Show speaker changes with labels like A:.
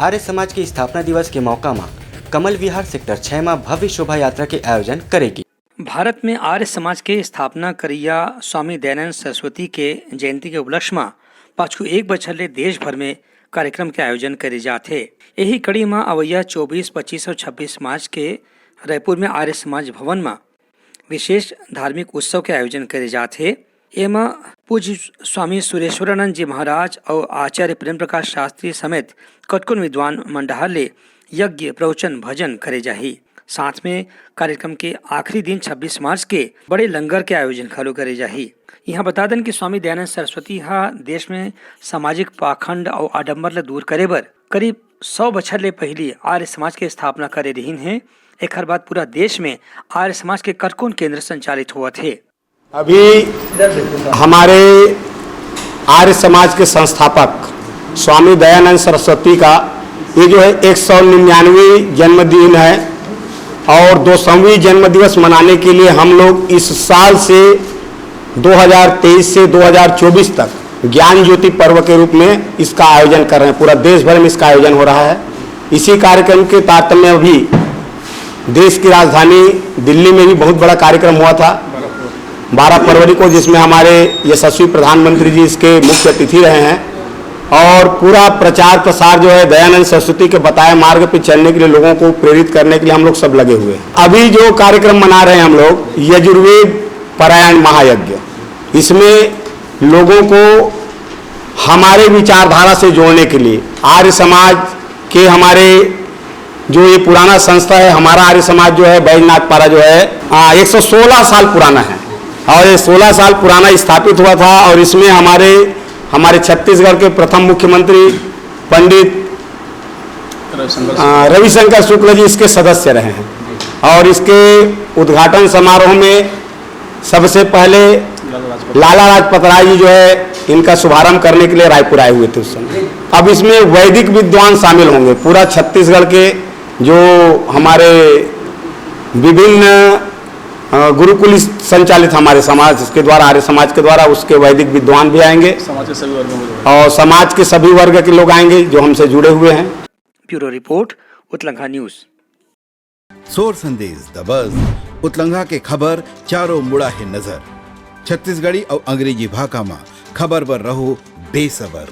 A: आर्य समाज के स्थापना दिवस के मौका में कमल विहार सेक्टर 6 में भव्य शोभा यात्रा के आयोजन करेगी।
B: भारत में आर्य समाज के स्थापना करिया स्वामी दयानंद सरस्वती के जयंती के उपलक्ष्य में पाछू एक बछर देश भर में कार्यक्रम के आयोजन करे जाते। यही कड़ी में अवैया 24, 25 और 26 मार्च के रायपुर में आर्य समाज भवन में विशेष धार्मिक उत्सव के आयोजन करे जाते। एमा पूज्य स्वामी सुरेश्वरानंद जी महाराज और आचार्य प्रेम प्रकाश शास्त्री समेत कतकुन विद्वान मंडहार ले यज्ञ प्रवचन भजन करे जाही। साथ में कार्यक्रम के आखिरी दिन 26 मार्च के बड़े लंगर के आयोजन खलो करे जाही। यहाँ बता दें कि स्वामी दयानंद सरस्वती देश में सामाजिक पाखंड और आडंबर ले दूर करे बर करीब 100 बछर ले पहली आर्य समाज के स्थापना करे रहीन है। एक बाद पूरा देश में आर्य समाज के कतकुन केंद्र संचालित हुआ थे।
C: अभी हमारे आर्य समाज के संस्थापक स्वामी दयानंद सरस्वती का ये जो है 199वीं जन्मदिन है और 200वीं जन्मदिवस मनाने के लिए हम लोग इस साल से 2023 से 2024 तक ज्ञान ज्योति पर्व के रूप में इसका आयोजन कर रहे हैं। पूरा देश भर में इसका आयोजन हो रहा है। इसी कार्यक्रम के तारतम्य में भी देश की राजधानी दिल्ली में भी बहुत बड़ा कार्यक्रम हुआ था 12 फरवरी को, जिसमें हमारे यशस्वी प्रधानमंत्री जी इसके मुख्य अतिथि रहे हैं और पूरा प्रचार प्रसार जो है दयानंद सरस्वती के बताए मार्ग पे चलने के लिए लोगों को प्रेरित करने के लिए हम लोग सब लगे हुए हैं। अभी जो कार्यक्रम मना रहे हैं हम लोग यजुर्वेद पारायण महायज्ञ, इसमें लोगों को हमारे विचारधारा से जोड़ने के लिए आर्य समाज के हमारे जो ये पुराना संस्था है, हमारा आर्य समाज जो है बैजनाथ पारा जो है 116 साल पुराना है और ये 16 साल पुराना स्थापित हुआ था और इसमें हमारे छत्तीसगढ़ के प्रथम मुख्यमंत्री पंडित रविशंकर शुक्ल जी इसके सदस्य रहे हैं और इसके उद्घाटन समारोह में सबसे पहले लाला लाजपत राय जी जो है इनका शुभारंभ करने के लिए रायपुर आए हुए थे उस समय। अब इसमें वैदिक विद्वान शामिल होंगे। पूरा छत्तीसगढ़ के जो हमारे विभिन्न गुरुकुल संचालित हमारे समाज के द्वारा, आर्य समाज के द्वारा, उसके वैदिक विद्वान भी आएंगे और समाज के सभी वर्ग के लोग आएंगे जो हमसे जुड़े हुए हैं।
B: Bureau report, Utlangha news.
D: सोर संदेश द बज़ उतलंघा के खबर चारों मुड़ा है नजर। छत्तीसगढ़ी और अंग्रेजी भाषा में खबर बर रहो बेसबर।